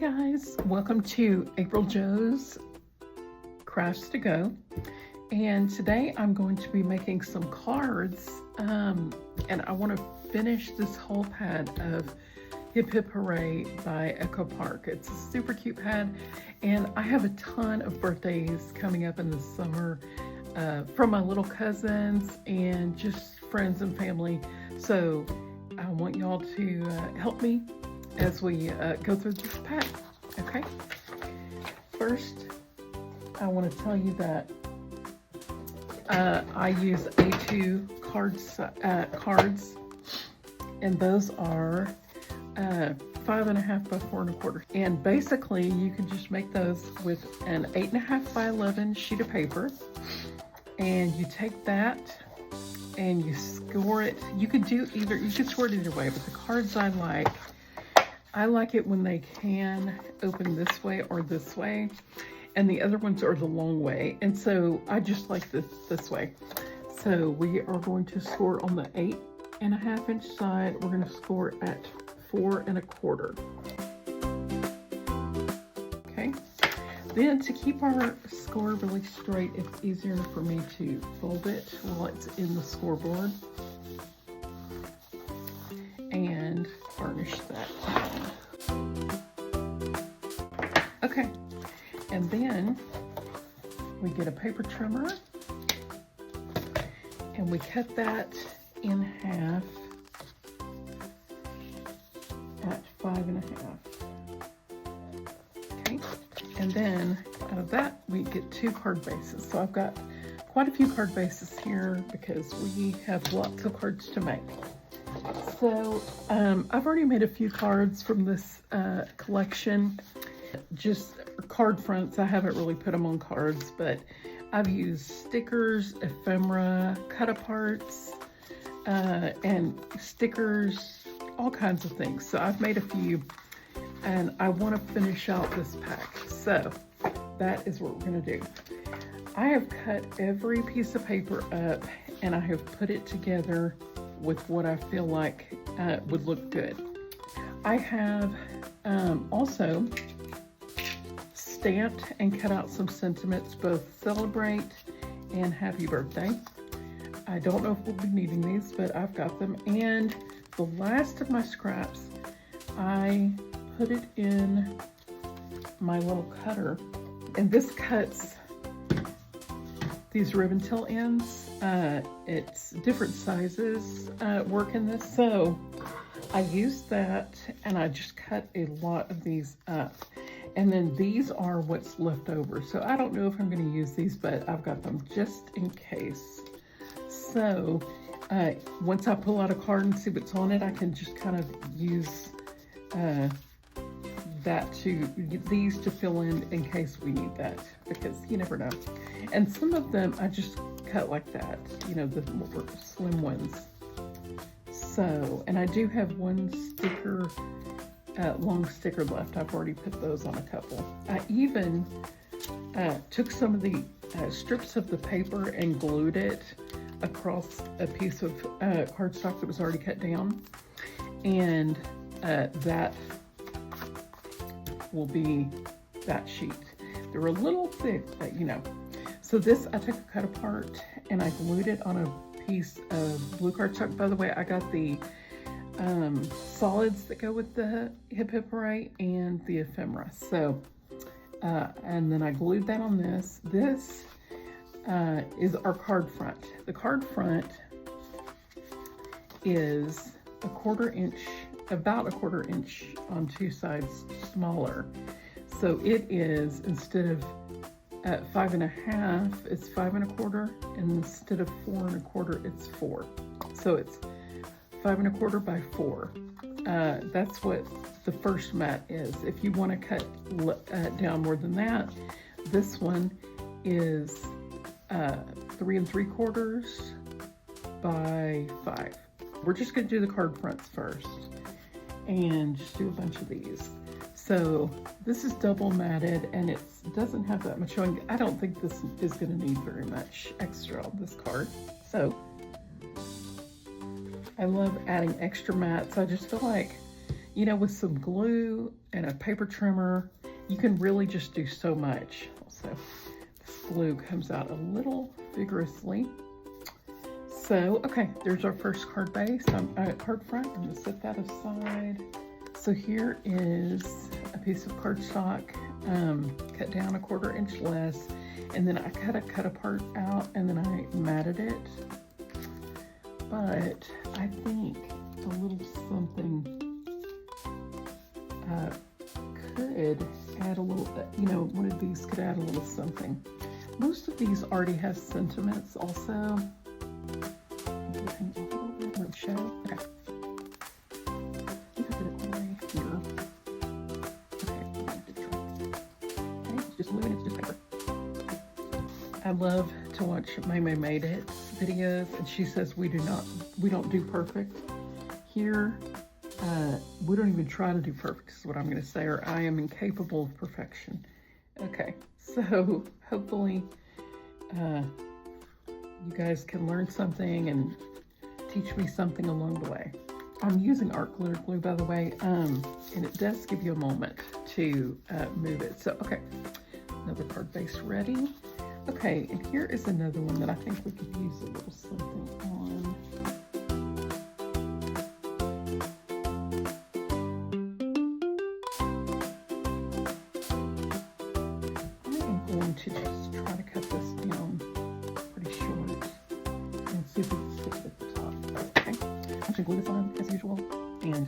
guys, welcome to April Jo's Crafts to Go, and today I'm going to be making some cards and I want to finish this whole pad of Hip Hip Hooray by Echo Park. It's a super cute pad, and I have a ton of birthdays coming up in the summer from my little cousins and just friends and family, so I want y'all to help me as we go through this pack. Okay, first I want to tell you that I use A2 cards, and those are 5.5 by 4.25, and basically you can just make those with an 8.5 by 11 sheet of paper, and you take that and you score it. You could score it either way, but the cards I like it when they can open this way or this way, and the other ones are the long way, and so I just like this way. So we are going to score on the 8.5 inch side. We're going to score at 4.25. Okay. Then to keep our score really straight, it's easier for me to fold it while it's in the scoreboard and varnish that down. Okay, and then we get a paper trimmer and we cut that in half at 5.5. Okay, and then out of that we get 2 card bases. So I've got quite a few card bases here because we have lots of cards to make. So I've already made a few cards from this collection, just card fronts. I haven't really put them on cards, but I've used stickers, ephemera, cut aparts, and stickers, all kinds of things. So I've made a few, and I want to finish out this pack. So that is what we're going to do. I have cut every piece of paper up and I have put it together with what I feel like would look good. I have also stamped and cut out some sentiments, both celebrate and happy birthday. I don't know if we'll be needing these, but I've got them. And the last of my scraps, I put it in my little cutter, and this cuts these ribbon tail ends. It's different sizes work in this, so I used that and I just cut a lot of these up, and then these are what's left over. So I don't know if I'm going to use these, but I've got them just in case. So once I pull out a card and see what's on it, I can just kind of use these to fill in case we need that, because you never know. And some of them I just cut like that, you know, the more slim ones. So, and I do have one sticker, long sticker left. I've already put those on a couple. I even took some of the strips of the paper and glued it across a piece of cardstock that was already cut down, and that will be that sheet. They're a little thick, but you know. So this, I took a cut apart and I glued it on a piece of blue cardstock. By the way, I got the solids that go with the Hip Hip Hooray and the ephemera. So, and then I glued that on this. This is our card front. The card front is about a quarter inch on 2 sides smaller. So it is, instead of 5.5, it's 5.25, and instead of 4.25, it's 4. So it's 5.25 by 4. That's what the first mat is. If you want to cut down more than that, this one is 3.75 by 5. We're just going to do the card fronts first and just do a bunch of these. So this is double matted and it doesn't have that much showing. I don't think this is going to need very much extra on this card. So I love adding extra mats. I just feel like You know, with some glue and a paper trimmer, you can really just do so much. So this glue comes out a little vigorously. So, okay, there's our first card base, card front. I'm gonna set that aside. So here is a piece of cardstock, cut down 1/4 inch less, and then I cut a cut apart out, and then I matted it. But I think a little something could add a little, you know, one of these could add a little something. Most of these already have sentiments also. Show. Okay. I think I did it right here. Okay, I did try. Okay, it's just glue and it's just paper. I love to watch my Made It videos, and she says we don't do perfect. Here, we don't even try to do perfect is what I'm going to say, or I am incapable of perfection. Okay, so hopefully you guys can learn something and teach me something along the way. I'm using art glitter glue, by the way, and it does give you a moment to move it. So, okay, another card base ready. Okay, and here is another one that I think we could use a little something on. I am going to just try to cut this down pretty short and see if we can stick it at the top. Okay, I'm gonna glue this on as usual, and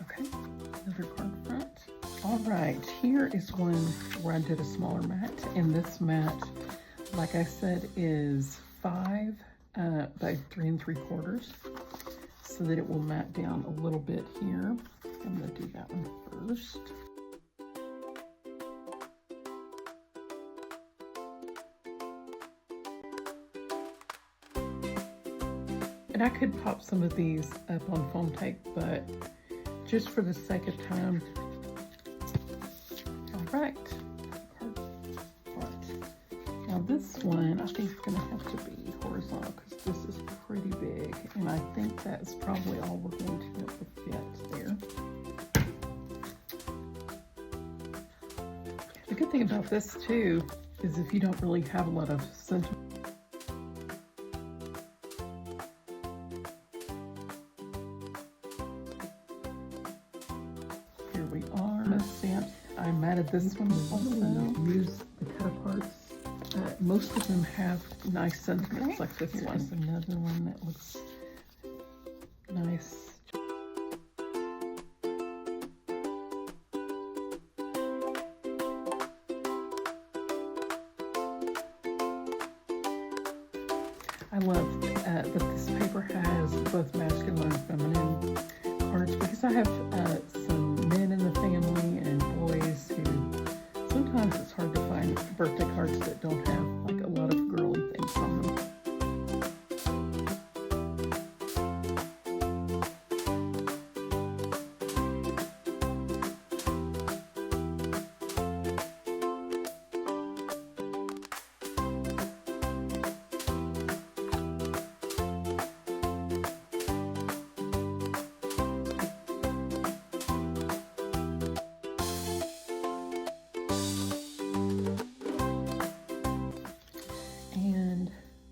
okay, another card front. All right, here is one where I did a smaller mat, and this mat, like I said, is 5 by 3 3/4, so that it will mat down a little bit here. I'm gonna do that one first. And I could pop some of these up on foam tape, but just for the sake of time. All right, now this one I think is gonna have to be horizontal because this is pretty big, and I think that's probably all we're going to be able to fit there. The good thing about this too is if you don't really have a lot of sentiment. Here we are. Stamps. I matted this one also. Use the cut aparts. Most of them have nice sentiments like this one. Here's another one that looks nice. I love that this paper has both masculine and feminine cards, because I have some men in the family and boys who sometimes it's hard to find birthday cards that don't have like a lot of girly things on them.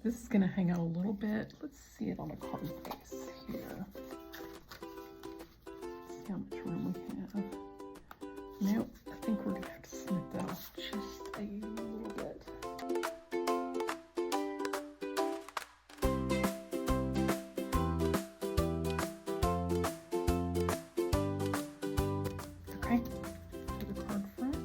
This is going to hang out a little bit. Let's see it on a card base here. Let's see how much room we have. Nope, I think we're going to have to snip that off just a little bit. Okay, to the card front.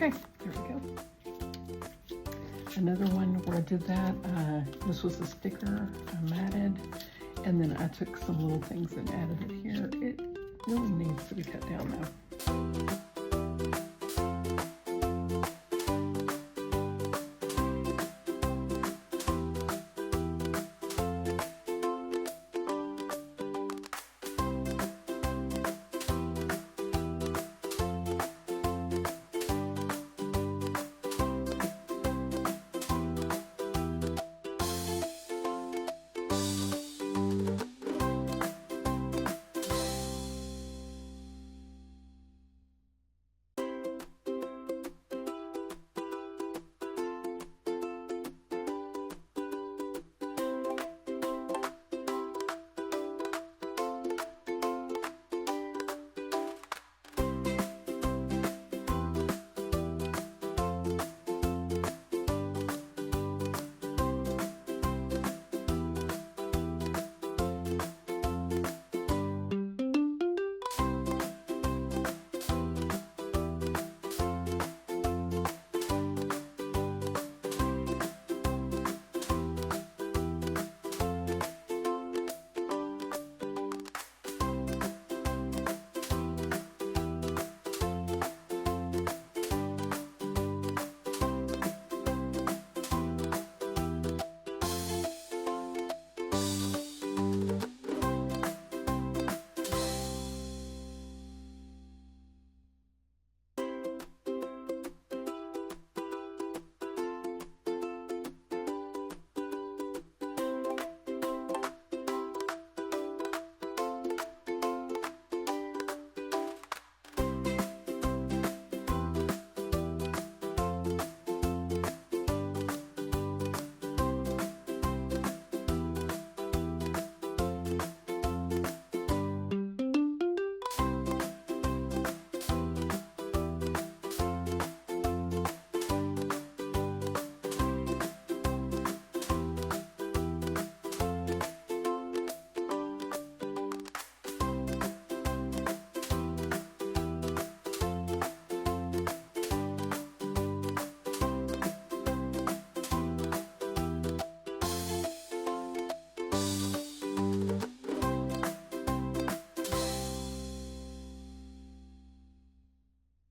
Okay, there we go. Another one where I did that, this was a sticker I matted, and then I took some little things and added it here. It really needs to be cut down though.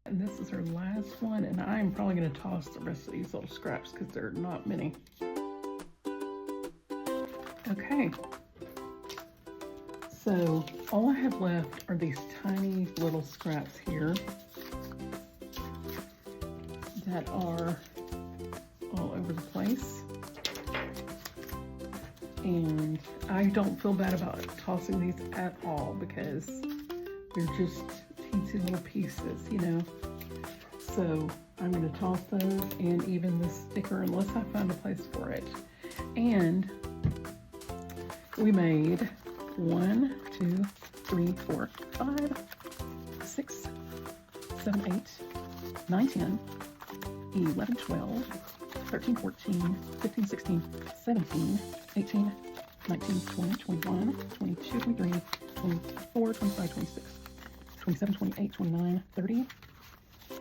And this is our last one, and I'm probably going to toss the rest of these little scraps because there are not many. Okay, so all I have left are these tiny little scraps here that are all over the place. And I don't feel bad about tossing these at all because they're just teensy little pieces, you know. So I'm going to toss those, and even this sticker, unless I find a place for it. And we made 1, 2, 3, 4, 5, 6, 7, 8, 9, 10, 11, 12, 13, 14, 15, 16, 17, 18, 19, 20, 21, 22, 23, 24, 25, 26, 27, 28, 29, 30,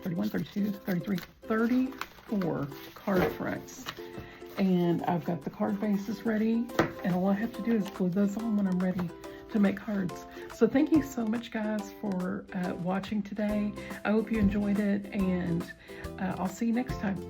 31, 32, 33, 34 card fronts. And I've got the card bases ready, and all I have to do is glue those on when I'm ready to make cards. So thank you so much, guys, for watching today. I hope you enjoyed it, and I'll see you next time.